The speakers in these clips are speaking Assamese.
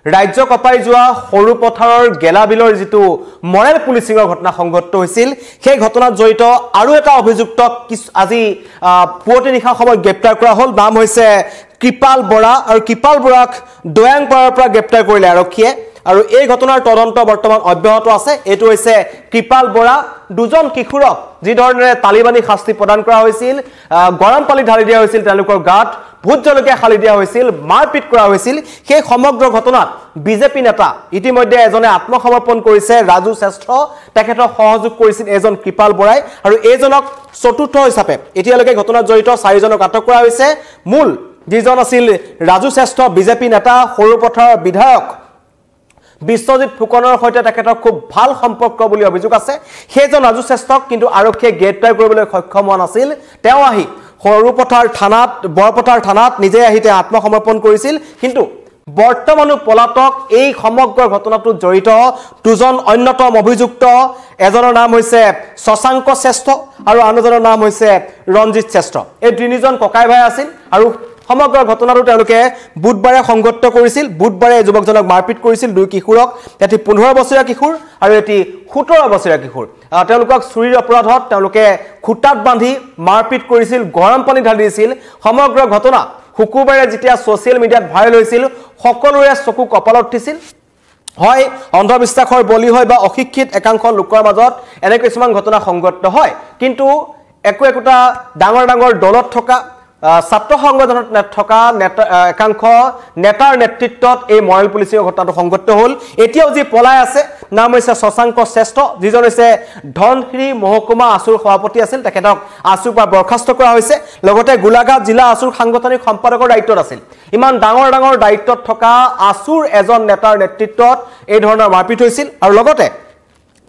ৰাজ্য কপাই যোৱা সৰু পথাৰৰ গেলাবিলৰ যিটো মৰেল পুলিচিঙৰ ঘটনা সংঘটিত হৈছিল সেই ঘটনাত জড়িত আৰু এটা অভিযুক্তক আজি পুৱতি নিশা সময়ত গ্ৰেপ্তাৰ কৰা হ'ল নাম হৈছে কৃপাল বৰা আৰু কৃপাল বৰাক দয়াংপাৰাৰ পৰা গ্ৰেপ্তাৰ কৰিলে আৰক্ষীয়ে আৰু এই ঘটনাৰ তদন্ত বৰ্তমান অব্যাহত আছে এটো হৈছে কৃপাল বৰা দুজন কিশোৰক যি ধৰণে তালিবানী শাস্তি প্ৰদান কৰা হৈছিল গৰম পানী ঢালি দিয়া হৈছিল তেওঁলোকৰ গাত ভোট জলকীয়া খালি দিয়া হৈছিল মাৰপিট কৰা হৈছিল সেই সমগ্ৰ ঘটনাত বিজেপি নেতা ইতিমধ্যে এজনে আত্মসমৰ্পণ কৰিছে ৰাজু শ্ৰেষ্ঠ তেখেতক সহযোগ কৰিছিল এজন কৃপাল বৰাই আৰু এজনক চতুৰ্থ হিচাপে এতিয়ালৈকে ঘটনাত জড়িত চাৰিজনক আটক কৰা হৈছে মূল যিজন আছিল ৰাজু শ্ৰেষ্ঠ বিজেপি নেতা সৰুপথাৰৰ বিধায়ক বিশ্বজিৎ ফুকনৰ সৈতে তেখেতৰ খুব ভাল সম্পৰ্ক বুলি অভিযোগ আছে সেইজন ৰাজু শ্ৰেষ্ঠক কিন্তু আৰক্ষীয়ে গ্ৰেপ্তাৰ কৰিবলৈ সক্ষম হোৱা নাছিল তেওঁ আহি সৰুপথাৰ থানাত বৰপথাৰ থানাত নিজে আহি আত্মসমৰ্পণ কৰিছিল কিন্তু বৰ্তমানো পলাতক এই সমগ্ৰ ঘটনাটোত জড়িত দুজন অন্যতম অভিযুক্ত এজনৰ নাম হৈছে শশাংক শ্ৰেষ্ঠ আৰু আনজনৰ নাম হৈছে ৰঞ্জিত শ্ৰেষ্ঠ এই তিনিজন ককাই ভাই আছিল আৰু সমগ্ৰ ঘটনাটো তেওঁলোকে বুধবাৰে সংঘটিত কৰিছিল বুধবাৰে যুৱকজনক মাৰপিট কৰিছিল দুই কিশোৰক এটি 15 বছৰীয়া কিশোৰ আৰু এটি 17 বছৰীয়া কিশোৰ তেওঁলোকক চুৰিৰ অপৰাধত তেওঁলোকে খুটাত বান্ধি মাৰপিট কৰিছিল গৰম পানী ঢালি দিছিল সমগ্ৰ ঘটনা শুকুৰবাৰে যেতিয়া সোশ্যাল মিডিয়াত ভাইৰেল হৈছিল সকলোৰে চকু কপালত উঠিছিল হয় অন্ধবিশ্বাসৰ বলি হয় বা অশিক্ষিত একাংশ লোকৰ মাজত এনে কিছুমান ঘটনা সংঘটিত হয় কিন্তু একোটা ডাঙৰ ডাঙৰ দলত থকা ছাত্ৰ সংগঠনত থকা একাংশ নেতাৰ নেতৃত্বত এই মৰেল পুলিচিঙৰ ঘটনাটো সংঘটিত হ'ল এতিয়াও যি পলাই আছে নাম হৈছে শশাংক শ্ৰেষ্ঠ যিজন হৈছে ধনশিৰি মহকুমা আসুৰ সভাপতি আছিল তেখেতক আসুৰ পৰা বৰখাস্ত কৰা হৈছে লগতে গোলাঘাট জিলা আসুৰ সাংগঠনিক সম্পাদকৰ দায়িত্বত আছিল ইমান ডাঙৰ ডাঙৰ দায়িত্বত থকা আসুৰ এজন নেতাৰ নেতৃত্বত এই ধৰণৰ মাৰপিট হৈছিল আৰু লগতে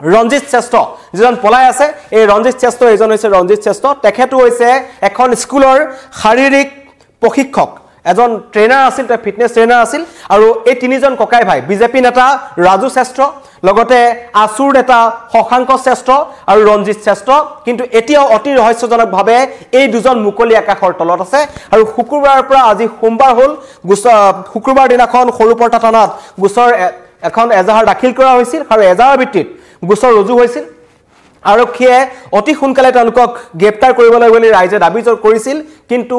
ৰঞ্জিত শ্ৰেষ্ঠ যিজন পলাই আছে এই ৰঞ্জিত শ্ৰেষ্ঠ এজন হৈছে ৰঞ্জিত শ্ৰেষ্ঠ তেখেতো হৈছে এখন স্কুলৰ শাৰীৰিক প্ৰশিক্ষক এজন ট্ৰেইনাৰ আছিল তে ফিটনেছ ট্ৰেইনাৰ আছিল আৰু এই তিনিজন ককাই ভাই বিজেপি নেতা ৰাজু শ্ৰেষ্ঠ লগতে আসুৰ নেতা শশাংক শ্ৰেষ্ঠ আৰু ৰঞ্জিত শ্ৰেষ্ঠ কিন্তু এতিয়াও অতি ৰহস্যজনকভাৱে এই দুজন মুকলি আকাশৰ তলত আছে আৰু শুকুৰবাৰৰ পৰা আজি সোমবাৰ হ'ল শুকুৰবাৰ দিনাখন সৰুপথাৰ থানাত গোচৰ এখন এজাহাৰ দাখিল কৰা হৈছিল আৰু এজাহাৰ ভিত্তিত গোচৰ ৰুজু হৈছিল আৰক্ষীয়ে অতি সোনকালে তেওঁলোকক গ্ৰেপ্তাৰ কৰিবলৈ বুলি ৰাইজে দাবী কৰিছিল কিন্তু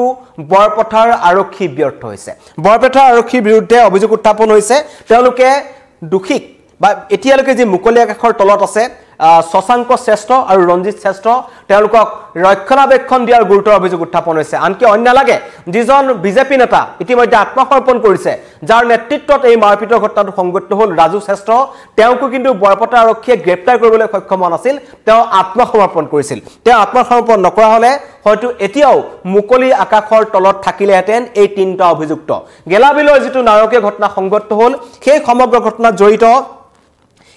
বৰপথাৰ আৰক্ষী ব্যৰ্থ হৈছে বৰপথাৰ আৰক্ষীৰ বিৰুদ্ধে অভিযোগ উত্থাপন হৈছে তেওঁলোকে দুখিক বা এতিয়ালৈকে যি মুকলি আকাশৰ তলত আছে শশাংক শ্ৰেষ্ঠ আৰু ৰঞ্জিত শ্ৰেষ্ঠ তেওঁলোকক ৰক্ষণাবেক্ষণ দিয়াৰ গুৰুতৰ অভিযোগ উত্থাপন হৈছে আনকি অন্য লাগে যিজন বিজেপি নেতা ইতিমধ্যে আত্মসমৰ্পণ কৰিছে যাৰ নেতৃত্বত এই মাৰপিটৰ ঘটনাটো সংঘটিত হ'ল ৰাজু শ্ৰেষ্ঠ তেওঁকো কিন্তু বৰপথাৰ আৰক্ষীয়ে গ্ৰেপ্তাৰ কৰিবলৈ সক্ষম হোৱা নাছিল তেওঁ আত্মসমৰ্পণ কৰিছিল তেওঁ আত্মসমৰ্পণ নকৰা হলে হয়তো এতিয়াও মুকলি আকাশৰ তলত থাকিলেহেঁতেন এই তিনিটা অভিযুক্ত গেলাবিলৰ যিটো নাৰকীয় ঘটনা সংঘটিত হ'ল সেই সমগ্ৰ ঘটনাত জড়িত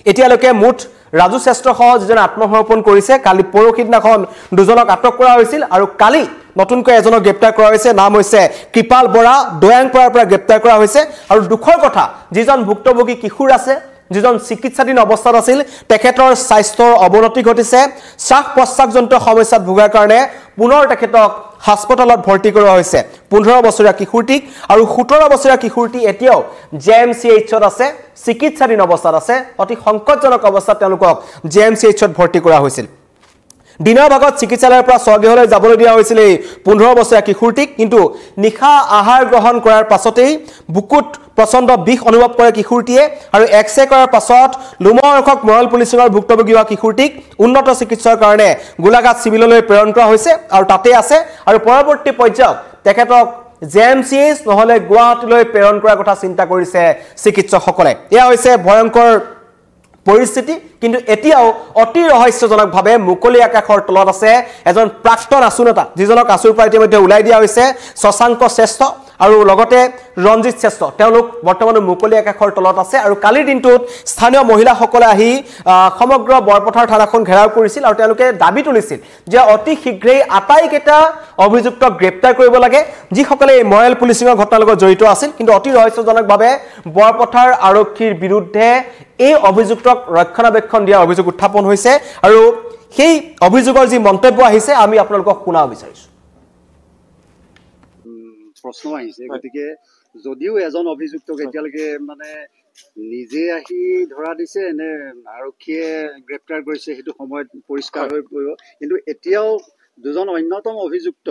এতিয়ালৈকে মুঠ ৰাজু শ্ৰেষ্ঠ সহ যিজন আত্মসমৰ্পণ কৰিছে কালি পৰহি দিনাখন দুজনক আটক কৰা হৈছিল আৰু কালি নতুনকৈ এজনক গ্ৰেপ্তাৰ কৰা হৈছে নাম হৈছে কৃপাল বৰা দয়াংপাৰাৰ পৰা গ্ৰেপ্তাৰ কৰা হৈছে আৰু দুখৰ কথা যিজন ভুক্তভোগী কিশোৰ আছে যিজন চিকিৎসাধীন অৱস্থাত আছিল তেখেতৰ স্বাস্থ্যৰ অৱনতি ঘটিছে শ্বাস প্ৰশ্বাসজনিত সমস্যাত ভোগাৰ কাৰণে পুনৰ তেখেতক হাস্পতালত ভৰ্তি কৰোৱা হৈছে 15 বছৰীয়া কিশোৰটিক আৰু 17 বছৰীয়া কিশোৰটি এতিয়াও জেএমচিএইচত আছে চিকিৎসাধীন অৱস্থাত আছে অতি সংকটজনক অৱস্থাত তেওঁলোকক জেএমচিএইচত ভৰ্তি কৰা হৈছিল দিনৰ ভাগত চিকিৎসালয়ৰ পৰা স্বগৃহলৈ যাবলৈ দিয়া হৈছিল এই 15 বছৰীয়া কিশোৰটিক কিন্তু নিশা আহাৰ গ্ৰহণ কৰাৰ পাছতেই বুকুত প্ৰচণ্ড বিষ অনুভৱ কৰে কিশোৰটিয়ে আৰু এক্সৰে কৰাৰ পাছত লুমৰ অংশক মৰেল পুলিচিঙৰ ভুক্তভোগী হোৱা কিশোৰটিক উন্নত চিকিৎসাৰ কাৰণে গোলাঘাট চিভিললৈ প্ৰেৰণ কৰা হৈছে আৰু তাতে আছে আৰু পৰৱৰ্তী পৰ্যায়ত তেখেতক জেএমচিএইচ নহলে গুৱাহাটীলৈ প্ৰেৰণ কৰাৰ কথা চিন্তা কৰিছে চিকিৎসকসকলে এয়া হৈছে ভয়ংকৰ পৰিস্থিতি কিন্তু এতিয়াও অতি ৰহস্যজনকভাৱে মুকলি আকাশৰ তলত আছে এজন প্ৰাক্তন আসু নেতা যিজনক আসুৰ পৰা ইতিমধ্যে ওলাই দিয়া হৈছে শশাংক শ্ৰেষ্ঠ আৰু লগতে ৰঞ্জিত শ্ৰেষ্ঠ তেওঁলোক বৰ্তমানে মুকলি আকাশৰ তলত আছে আৰু কালিৰ দিনটোত স্থানীয় মহিলাসকলে আহি সমগ্ৰ বৰপথাৰ থানাখন ঘেৰাও কৰিছিল আৰু তেওঁলোকে দাবী তুলিছিল যে অতি শীঘ্ৰেই আটাইকেইটা অভিযুক্তক গ্ৰেপ্তাৰ কৰিব লাগে যিসকলে এই মৰেল পুলিচিঙৰ ঘটনাৰ লগত জড়িত আছিল কিন্তু অতি ৰহস্যজনকভাৱে বৰপথাৰ আৰক্ষীৰ বিৰুদ্ধে এই অভিযুক্তক ৰক্ষণাবেক্ষণ দিয়া অভিযোগ উত্থাপন হৈছে আৰু সেই অভিযোগৰ যি মন্তব্য আহিছে আমি আপোনালোকক শুনাব বিচাৰিছো প্ৰশ্ন আহিছে গতিকে যদিও এজন অভিযুক্তক এতিয়ালৈকে মানে নিজে আহি ধৰা দিছে নে আৰক্ষীয়ে গ্ৰেপ্তাৰ কৰিছে সেইটো সময়ত পৰিষ্কাৰ হৈ পৰিব। কিন্তু এতিয়াও দুজন অন্যতম অভিযুক্ত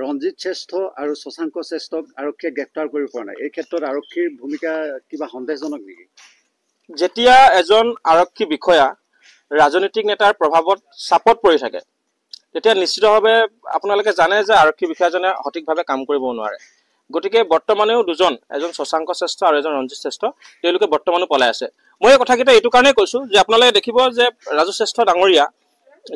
ৰঞ্জিত শ্ৰেষ্ঠ আৰু শশাংক শ্ৰেষ্ঠক আৰক্ষীয়ে গ্ৰেপ্তাৰ কৰিব পৰা নাই। এই ক্ষেত্ৰত আৰক্ষীৰ ভূমিকা কিবা সন্দেহজনক নেকি? যেতিয়া এজন আৰক্ষী বিষয়া ৰাজনৈতিক নেতাৰ প্ৰভাৱত চাপত পৰি থাকে তেতিয়া নিশ্চিতভাৱে আপোনালোকে জানে যে আৰক্ষী বিষয়াজনে সঠিকভাৱে কাম কৰিব নোৱাৰে। গতিকে বৰ্তমানেও দুজন, এজন শশাংক শ্ৰেষ্ঠ আৰু এজন ৰঞ্জিত শ্ৰেষ্ঠ, তেওঁলোকে বৰ্তমানো পলাই আছে। মই এই কথাকেইটা এইটো কাৰণেই কৈছোঁ যে আপোনালোকে দেখিব যে ৰাজু শ্ৰেষ্ঠ ডাঙৰীয়া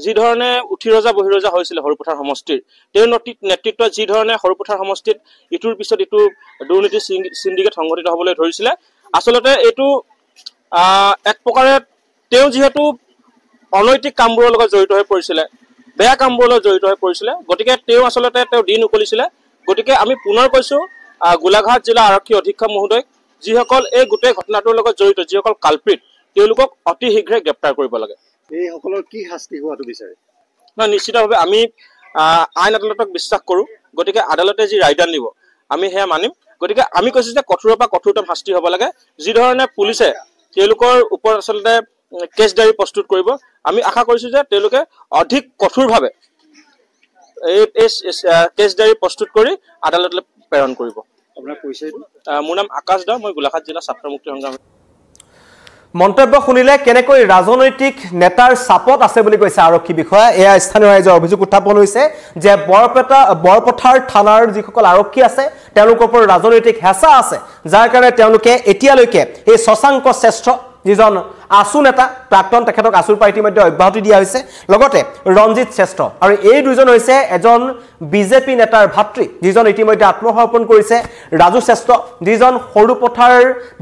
যি ধৰণে উঠি ৰজা বহি ৰজা হৈছিলে সৰুপথাৰ সমষ্টিৰ, তেওঁৰ নেতৃত্বত যি ধৰণে সৰুপথাৰ সমষ্টিত ইটোৰ পিছত ইটো দুৰ্নীতি চিণ্ডিকেট সংঘটিত হ'বলৈ ধৰিছিলে, আচলতে এইটো এক প্ৰকাৰে তেওঁ যিহেতু অনৈতিক কামবোৰৰ লগত জড়িত হৈ পৰিছিলে, বেয়া কামবোৰৰ লগত জড়িত হৈ পৰিছিলে, গতিকে তেওঁ আচলতে দিন উকলিছিলে। গতিকে আমি পুনৰ কৈছোঁ গোলাঘাট জিলা আৰক্ষী অধীক্ষক মহোদয়, যিসকল এই গোটেই ঘটনাটোৰ লগত জড়িত, যিসকল কালপ্ৰিট, তেওঁলোকক অতি শীঘ্ৰে গ্ৰেপ্তাৰ কৰিব লাগে। এইসকলৰ কি শাস্তি হোৱাটো বিচাৰে? নহয়, নিশ্চিতভাৱে আমি আইন আদালতক বিশ্বাস কৰোঁ। গতিকে আদালতে যি ৰায়দান দিব আমি সেয়া মানিম। গতিকে আমি কৈছোঁ যে কঠোৰৰ পৰা কঠোৰতম শাস্তি হ'ব লাগে। যি ধৰণে পুলিচে তেওঁলোকৰ ওপৰত আচলতে কেছ ডায়েৰী প্ৰস্তুত কৰিব, আমি আশা কৰিছোঁ যে তেওঁলোকে অধিক কঠোৰভাৱে এই কেছ ডায়েৰী প্ৰস্তুত কৰি আদালতলৈ প্ৰেৰণ কৰিব। আপোনাৰ পৰিচয়টো? মোৰ নাম আকাশ দা, মই গোলাঘাট জিলা ছাত্ৰ মুক্তি সংগ্ৰাম। মন্তব্য শুনিলে কেনেকৈ ৰাজনৈতিক নেতাৰ চাপত আছে বুলি কৈছে আৰক্ষী বিষয়া। এয়া স্থানীয় ৰাইজৰ অভিযোগ উত্থাপন হৈছে যে বৰপথাৰ থানাৰ যিসকল আৰক্ষী আছে তেওঁলোকৰ ওপৰত ৰাজনৈতিক হেঁচা আছে, যাৰ কাৰণে তেওঁলোকে এতিয়ালৈকে এই শশাংক শ্ৰেষ্ঠ যিজন আছু নেতা প্ৰাক্তন, তেখেতক আছুৰ পৰা ইতিমধ্যে অব্যাহতি দিয়া হৈছে, লগতে ৰঞ্জিত শ্ৰেষ্ঠ, আৰু এই দুজন হৈছে এজন বিজেপি নেতাৰ ভাতৃ যিজন ইতিমধ্যে আত্মসমৰ্পণ কৰিছে, ৰাজু শ্ৰেষ্ঠ, যিজন সৰুপথাৰ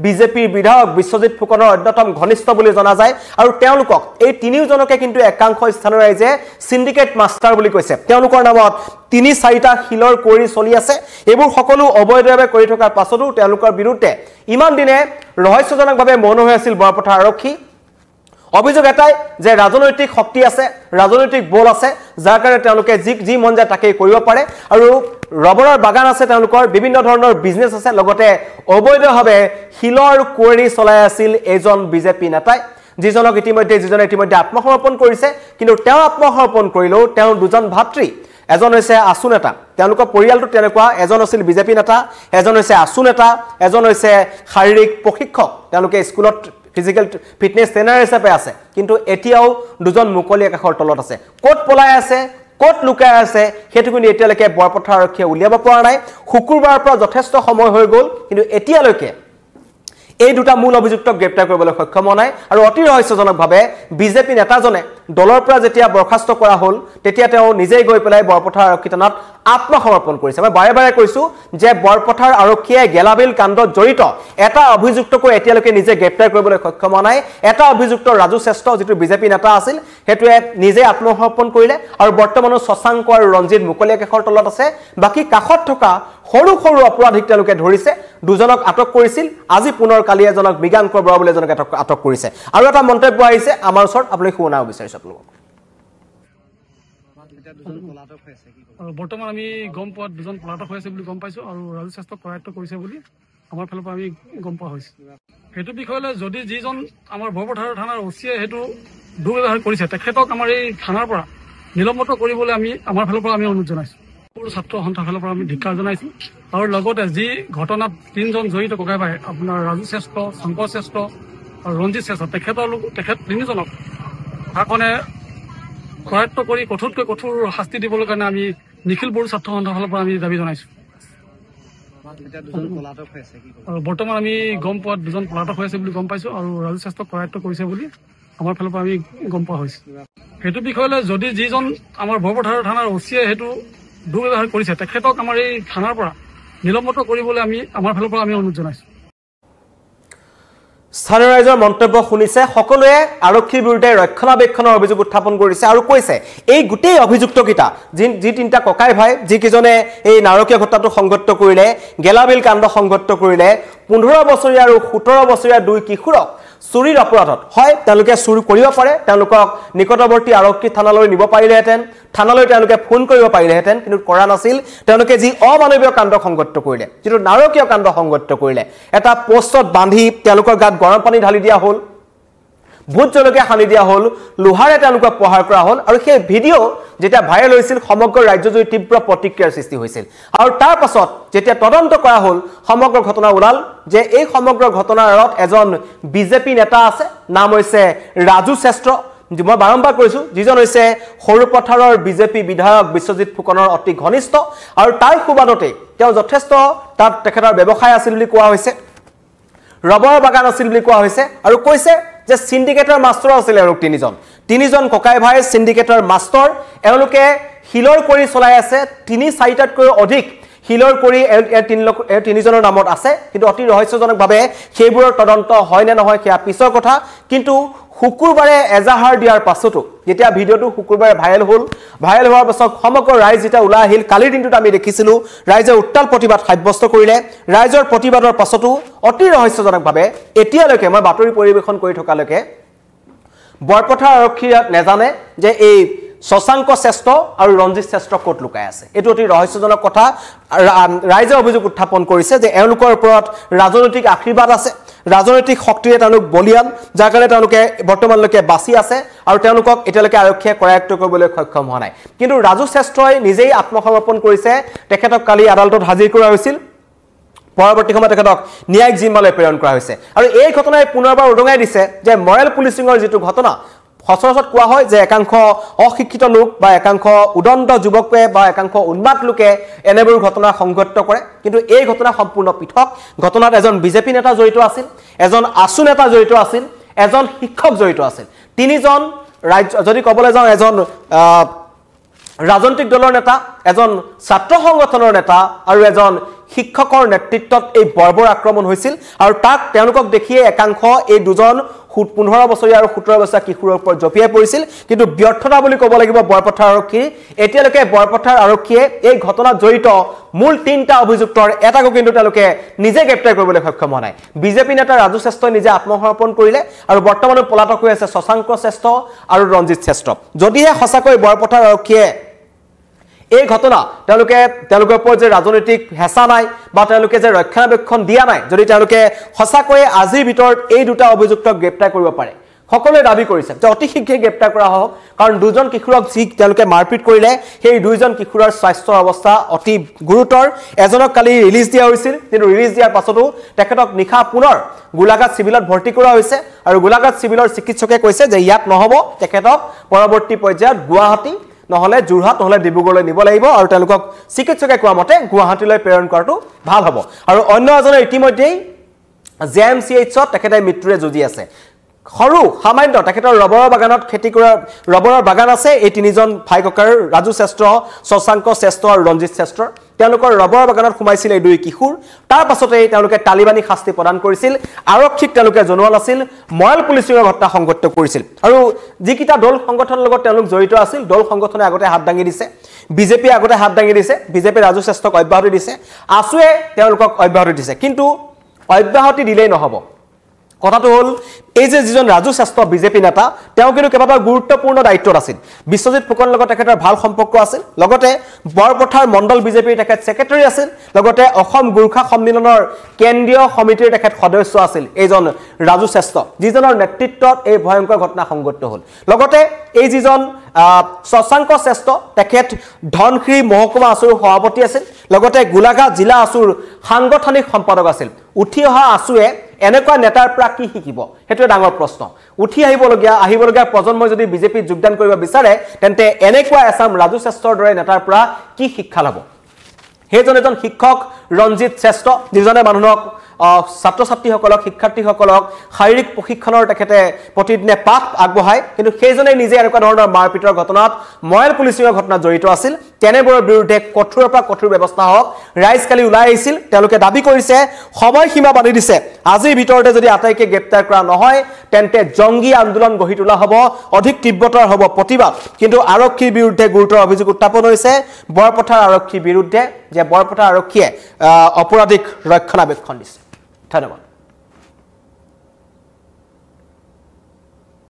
বিজেপিৰ বিধায়ক বিশ্বজিৎ ফুকনৰ অন্যতম ঘনিষ্ঠ বুলি জনা যায়। আৰু তেওঁলোকক এই তিনিওজনকে কিন্তু একাংশ স্থানীয় ৰাইজে চিণ্ডিকেট মাষ্টাৰ বুলি কৈছে। তেওঁলোকৰ নামত ৩-৪টা শিলৰ কুঁৱৰী চলি আছে। এইবোৰ সকলো অবৈধভাৱে কৰি থকাৰ পাছতো তেওঁলোকৰ বিৰুদ্ধে ইমান দিনে ৰহস্যজনকভাৱে মৌন হৈ আছিল বৰপথাৰ আৰক্ষী। অভিযোগ এটাই যে ৰাজনৈতিক শক্তি আছে, ৰাজনৈতিক বল আছে, যাৰ কাৰণে তেওঁলোকে যি মন যায় তাকেই কৰিব পাৰে। আৰু ৰবৰৰ বাগান আছে, তেওঁলোকৰ বিভিন্ন ধৰণৰ বিজনেছ আছে, লগতে অবৈধভাৱে শিলৰ কুঁৱৰী চলাই আছিল এজন বিজেপি নেতাই, যিজনে ইতিমধ্যে আত্মসমৰ্পণ কৰিছে। কিন্তু তেওঁ আত্মসমৰ্পণ কৰিলেও তেওঁ দুজন ভাতৃ, এজন হৈছে আছু নেতা, তেওঁলোকৰ পৰিয়ালটো তেনেকুৱা, এজন আছিল বিজেপি নেতা, এজন হৈছে আছু নেতা, এজন হৈছে শাৰীৰিক প্ৰশিক্ষক, তেওঁলোকে স্কুলত ফিজিকেল ফিটনেছ ট্ৰেইনাৰ হিচাপে আছে। কিন্তু এতিয়াও দুজন মুকলি আকাশৰ তলত আছে। ক'ত পলাই আছে, ক'ত লুকাই আছে, সেইটো কিন্তু এতিয়ালৈকে বৰপথাৰ আৰক্ষীয়ে উলিয়াব পৰা নাই। শুকুৰবাৰৰ পৰা যথেষ্ট সময় হৈ গ'ল, কিন্তু এতিয়ালৈকে এই দুটা মূল অভিযুক্তক গ্ৰেপ্তাৰ কৰিবলৈ সক্ষম হোৱা নাই। আৰু অতি ৰহস্যজনকভাৱে বিজেপি নেতাজনে দলৰ পৰা যেতিয়া বৰখাস্ত কৰা হ'ল তেতিয়া তেওঁ নিজেই গৈ পেলাই বৰপথাৰ আৰক্ষী থানাত আত্মসমৰ্পণ কৰিছে। মই বাৰে বাৰে কৈছোঁ যে বৰপথাৰ আৰক্ষীয়ে গেলাবিল কাণ্ডত জড়িত এটা অভিযুক্তকো এতিয়ালৈকে নিজে গ্ৰেপ্তাৰ কৰিবলৈ সক্ষম হোৱা নাই। এটা অভিযুক্ত ৰাজু শ্ৰেষ্ঠ, যিটো বিজেপি নেতা আছিল, সেইটোৱে নিজে আত্মসমৰ্পণ কৰিলে। আৰু বৰ্তমানো শশাংক আৰু ৰঞ্জিত মুকলি আকাশৰ তলত আছে। বাকী কাষত থকা সৰু সৰু অপৰাধীক তেওঁলোকে ধৰিছে, দুজনক আটক কৰিছিল, আজি পুনৰ কালি এজনক মৃগাংকৰ বৰা বুলি এজনক আটক কৰিছে। আৰু এটা মন্তব্য আহিছে আমাৰ ওচৰত, আপুনি শুনাব বিচাৰিছোঁ আপোনালোকক। বৰ্তমান আমি গম পোৱা দুজন পলাতক হৈ আছে বুলি গম পাইছোঁ, আৰু ৰাজু শ্ৰেষ্ঠক কৰায়ত্ব কৰিছে বুলি আমাৰ ফালৰ পৰা আমি গম পোৱা হৈছে। সেইটো বিষয়লৈ যদি যিজন আমাৰ বৰপথাৰ থানাৰ অচিয়ে সেইটো দুৰ্ব্যৱহাৰ কৰিছে, তেখেতক আমাৰ এই থানাৰ পৰা নিলম্বিত কৰিবলৈ আমাৰ ফালৰ পৰা আমি অনুৰোধ জনাইছোঁ। ছাত্ৰ সন্থাৰ ফালৰ পৰা আমি ধিক্কাৰ জনাইছোঁ। আৰু লগতে যি ঘটনাত 3জন জড়িত ককাই ভাই, আপোনাৰ ৰাজু শ্ৰেষ্ঠ, শংকৰ শ্ৰেষ্ঠ আৰু ৰঞ্জিত শ্ৰেষ্ঠ, তেখেত তিনিজনক শাসনে কৰায়ত্ব কৰি কঠোৰতকৈ কঠোৰ শাস্তি দিবলৈ কাৰণে আমি নিখিল বড়ো ছাত্ৰ সন্থাৰ ফালৰ পৰা আমি দাবী জনাইছোঁ। আৰু বৰ্তমান আমি গম পোৱা দুজন পলাতক হৈ আছে বুলি গম পাইছোঁ, আৰু ৰাজু শ্ৰেষ্ঠক কৰায়ত্ব কৰিছে বুলি আমাৰ ফালৰ পৰা আমি গম পোৱা হৈছে। সেইটো বিষয়লৈ যদি যিজন আমাৰ বৰপথাৰ থানাৰ অচিয়ে সেইটো দুৰ্ব্যৱহাৰ কৰিছে, তেখেতক আমাৰ এই থানাৰ পৰা নিলম্বিত কৰিবলৈ আমাৰ ফালৰ পৰা আমি অনুৰোধ জনাইছোঁ। স্থানীয় ৰাইজৰ মন্তব্য শুনিছে, সকলোৱে আৰক্ষীৰ বিৰুদ্ধে ৰক্ষণাবেক্ষণৰ অভিযোগ উত্থাপন কৰিছে আৰু কৈছে এই গোটেই অভিযুক্তকেইটা যি তিনিটা ককাই ভাই, যিকেইজনে এই নাৰকীয় ঘটনাটো সংঘটিত কৰিলে, গেলাবিল কাণ্ড সংঘটিত কৰিলে, 15 বছৰীয়া আৰু 17 বছৰীয়া দুই কিশোৰক চুৰিৰ অপৰাধত হয় তেওঁলোকে চুৰি কৰিব পাৰে তেওঁলোকক নিকটৱৰ্তী আৰক্ষী থানালৈ নিব পাৰিলেহেঁতেন থানালৈ তেওঁলোকে ফোন কৰিব পাৰিলেহেঁতেন কিন্তু কৰা নাছিল তেওঁলোকে যি অমানৱীয় কাণ্ড সংঘটিত কৰিলে যিটো নাৰকীয় কাণ্ড সংঘটিত কৰিলে এটা পোষ্টত বান্ধি তেওঁলোকৰ গাত গৰম পানী ঢালি দিয়া হ'ল ভূত জলকীয়া সানি দিয়া হ'ল লোহাৰে তেওঁলোকক প্ৰহাৰ কৰা হ'ল আৰু সেই ভিডিঅ' যেতিয়া ভাইৰেল হৈছিল সমগ্ৰ ৰাজ্যজুৰি তীব্ৰ প্ৰতিক্ৰিয়াৰ সৃষ্টি হৈছিল আৰু তাৰ পাছত যেতিয়া তদন্ত কৰা হ'ল সমগ্ৰ ঘটনা ওলাল যে এই সমগ্ৰ ঘটনাৰ আঁৰত এজন বিজেপি নেতা আছে নাম হৈছে ৰাজু শ্ৰেষ্ঠ মই বাৰম্বাৰ কৈছো যিজন হৈছে সৰুপথাৰৰ বিজেপি বিধায়ক বিশ্বজিৎ ফুকনৰ অতি ঘনিষ্ঠ আৰু তাৰ সুবাদতে তেওঁ যথেষ্ট তাত তেখেতৰ ব্যৱসায় আছিল বুলি কোৱা হৈছে ৰবৰ বাগান আছিল বুলি কোৱা হৈছে আৰু কৈছে যে সিন্ডিকেটৰ মাস্টাৰ আছিল আৰু তিনিজন ককাই ভাই সিন্ডিকেটৰ মাস্টাৰ এওঁলোকে হিলৰ কৰি চলাই আছে 3-4টাতকৈ অধিক হিলৰ কৰি তিনিজনৰ নামত আছে কিন্তু অতি ৰহস্যজনকভাৱে সেইবোৰৰ তদন্ত হয় নে নহয় সেয়া পিছৰ কথা কিন্তু শুকুৰবাৰে এজাহাৰ দিয়াৰ পাছতো যেতিয়া ভিডিঅ'টো শুকুৰবাৰে ভাইৰেল হোৱাৰ পাছত সমগ্ৰ ৰাইজ যেতিয়া ওলাই আহিল কালিৰ দিনটোত আমি দেখিছিলো ৰাইজে উত্তাল প্ৰতিবাদ সাব্যস্ত কৰিলে ৰাইজৰ প্ৰতিবাদৰ পাছতো অতি ৰহস্যজনকভাৱে এতিয়ালৈকে মই বাতৰি পৰিৱেশন কৰি থকালৈকে বৰপথাৰ আৰক্ষীয়ে নেজানে যে এই শশাংক শ্ৰেষ্ঠ আৰু ৰঞ্জিত শ্ৰেষ্ঠ ক'ত লুকাই আছে এইটো অতি ৰহস্যজনক কথা ৰাইজে অভিযোগ উত্থাপন কৰিছে যে এওঁলোকৰ ওপৰত ৰাজনৈতিক আশীৰ্বাদ আছে ৰাজনৈতিক শক্তিৰে তেওঁলোক বলিয়ান যাৰ কাৰণে তেওঁলোকে বৰ্তমানলৈকে বাছি আছে আৰু তেওঁলোকক এতিয়ালৈকে আৰক্ষীয়ে কৰায়ত্ব কৰিবলৈ সক্ষম হোৱা নাই কিন্তু ৰাজু শ্ৰেষ্ঠই নিজেই আত্মসমৰ্পণ কৰিছে তেখেতক কালি আদালতত হাজিৰ কৰা হৈছিল পৰৱৰ্তী সময়ত তেখেতক ন্যায়িক জিম্মালৈ প্ৰেৰণ কৰা হৈছে আৰু এই ঘটনাই পুনৰবাৰ উদঙাই দিছে যে মৰেল পুলিচিঙৰ যিটো ঘটনা সচৰাচৰ কোৱা হয় যে একাংশ অশিক্ষিত লোক বা একাংশ উদণ্ড যুৱকে বা একাংশ উন্মাদ লোকে এনেবোৰ ঘটনা সংঘটিত কৰে কিন্তু এই ঘটনা সম্পূৰ্ণ পৃথক ঘটনাত এজন বিজেপি নেতা জড়িত আছিল এজন আছু নেতা জড়িত আছিল এজন শিক্ষক জড়িত আছিল তিনিজন যদি ক'বলৈ যাওঁ এজন ৰাজনৈতিক দলৰ নেতা এজন ছাত্ৰ সংগঠনৰ নেতা আৰু এজন শিক্ষকৰ নেতৃত্বত এই বৰ্বৰ আক্ৰমণ হৈছিল আৰু তাক তেওঁলোকক দেখিয়ে একাংশ এই দুজন 15 বছৰীয়া আৰু 17 বছৰীয়া কিশোৰৰ ওপৰত জপিয়াই পৰিছিল কিন্তু ব্যৰ্থতা বুলি ক'ব লাগিব বৰপথাৰ আৰক্ষীৰ এতিয়ালৈকে বৰপথাৰ আৰক্ষীয়ে এই ঘটনাত জড়িত মূল 3টা অভিযুক্তৰ এটাকো কিন্তু তেওঁলোকে নিজে গ্ৰেপ্তাৰ কৰিবলৈ সক্ষম হোৱা নাই বিজেপি নেতা ৰাজু শ্ৰেষ্ঠই নিজে আত্মসমৰ্পণ কৰিলে আৰু বৰ্তমানে পলাতক হৈ আছে শশাংক শ্ৰেষ্ঠ আৰু ৰঞ্জিত শ্ৰেষ্ঠ যদিহে সঁচাকৈ বৰপথাৰ আৰক্ষীয়ে এই ঘটনা তেওঁলোকৰ ওপৰত যে ৰাজনৈতিক হেঁচা নাই বা তেওঁলোকে যে ৰক্ষণাবেক্ষণ দিয়া নাই যদি তেওঁলোকে সঁচাকৈ আজিৰ ভিতৰত এই দুটা অভিযুক্তক গ্ৰেপ্তাৰ কৰিব পাৰে সকলোৱে দাবী কৰিছে যে অতি শীঘ্ৰে গ্ৰেপ্তাৰ কৰা হওক কাৰণ দুজন কিশোৰক যি তেওঁলোকে মাৰপিট কৰিলে সেই দুইজন কিশোৰৰ স্বাস্থ্যৰ অৱস্থা অতি গুৰুতৰ এজনক কালি ৰিলিজ দিয়া হৈছিল কিন্তু ৰিলিজ দিয়াৰ পাছতো তেখেতক নিশা পুনৰ গোলাঘাট চিভিলত ভৰ্তি কৰা হৈছে আৰু গোলাঘাট চিভিলৰ চিকিৎসকে কৈছে যে ইয়াত নহ'ব তেখেতক পৰৱৰ্তী পৰ্যায়ত গুৱাহাটী নহলে যোৰহাট নহলে ডিব্ৰুগড়লৈ নিব লাগিব আৰু তেওঁলোকক চিকিৎসকে কোৱা মতে গুৱাহাটীলৈ প্ৰেৰণ কৰাটো ভাল হ'ব আৰু অন্য এজনে ইতিমধ্যেই জেএমচিএইচত তেখেতে মৃত্যুৰে যুঁজি আছে সৰু সামান্য তেখেতৰ ৰবৰৰ বাগানত খেতি কৰা ৰবৰৰ বাগান আছে এই তিনিজন ভাই ককাৰ ৰাজু শ্ৰেষ্ঠ শশাংক শ্ৰেষ্ঠ আৰু ৰঞ্জিত শ্ৰেষ্ঠ তেওঁলোকৰ ৰবৰৰ বাগানত সোমাইছিল এই দুই কিশোৰ তাৰ পাছতে তেওঁলোকে তালিবানী শাস্তি প্ৰদান কৰিছিল আৰক্ষীক তেওঁলোকে জনোৱা নাছিল মৰেল পুলিচিঙৰ ঘটনা সংঘটিত কৰিছিল আৰু যিকিটা দল সংগঠনৰ লগত তেওঁলোক জড়িত আছিল দল সংগঠনে আগতে হাত দাঙি দিছে বিজেপি আগতে হাত দাঙি দিছে বিজেপি ৰাজু শ্ৰেষ্ঠক অব্যাহতি দিছে আছুৱে তেওঁলোকক অব্যাহতি দিছে কিন্তু অব্যাহতি দিলেই নহ'ব কথাটো হ'ল এই যে যিজন ৰাজু শ্ৰেষ্ঠ বিজেপি নেতা তেওঁ কিন্তু কেইবাটাও গুৰুত্বপূৰ্ণ দায়িত্বত আছিল বিশ্বজিৎ ফুকনৰ লগত তেখেতৰ ভাল সম্পৰ্ক আছিল লগতে বৰপথাৰ মণ্ডল বিজেপিৰ তেখেত ছেক্ৰেটাৰী আছিল লগতে অসম গোৰ্খা সন্মিলনৰ কেন্দ্ৰীয় সমিতিৰ তেখেত সদস্য আছিল এইজন ৰাজু শ্ৰেষ্ঠ যিজনৰ নেতৃত্বত এই ভয়ংকৰ ঘটনা সংঘটিত হ'ল লগতে এই যিজন শশাংক শ্ৰেষ্ঠ তেখেত ধনশিৰি মহকুমা আছুৰ সভাপতি আছিল লগতে গোলাঘাট জিলা আছুৰ সাংগঠনিক সম্পাদক আছিল উঠি অহা আছুৱে এনেকুৱা নেতাৰ পৰা কি শিকিব সেইটো ডাঙৰ প্ৰশ্ন উঠি আহিবলগীয়া প্ৰজন্মই যদি বিজেপিত যোগদান কৰিব বিচাৰে তেন্তে এনেকুৱা এছাম ৰাজু শ্ৰেষ্ঠৰ দৰে নেতাৰ পৰা কি শিক্ষা ল'ব সেইজন এজন শিক্ষক ৰঞ্জিত শ্ৰেষ্ঠ যিজনে মানুহক ছাত্ৰ ছাত্ৰীসকলক শিক্ষাৰ্থীসকলক শাৰীৰিক প্ৰশিক্ষণৰ তেখেতে প্ৰতিদিনে পাঠ আগবঢ়ায় কিন্তু সেইজনে নিজে এনেকুৱা ধৰণৰ মাৰপিটৰ ঘটনাত মৰেল পুলিচিঙৰ ঘটনাত জড়িত আছিল তেনেবোৰৰ বিৰুদ্ধে কঠোৰৰ পৰা কঠোৰ ব্যৱস্থা হওক ৰাইজ কালি ওলাই আহিছিল তেওঁলোকে দাবী কৰিছে সময়সীমা বান্ধি দিছে আজিৰ ভিতৰতে যদি আটাইকে গ্ৰেপ্তাৰ কৰা নহয় তেন্তে জংগী আন্দোলন গঢ়ি তোলা হ'ব অধিক তীব্ৰতৰ হ'ব প্ৰতিবাদ কিন্তু আৰক্ষীৰ বিৰুদ্ধে গুৰুতৰ অভিযোগ উত্থাপন হৈছে বৰপথাৰ আৰক্ষীৰ বিৰুদ্ধে যে বৰপথাৰ আৰক্ষীয়ে অপৰাধীক ৰক্ষণাবেক্ষণ দিছে ধন্যবাদ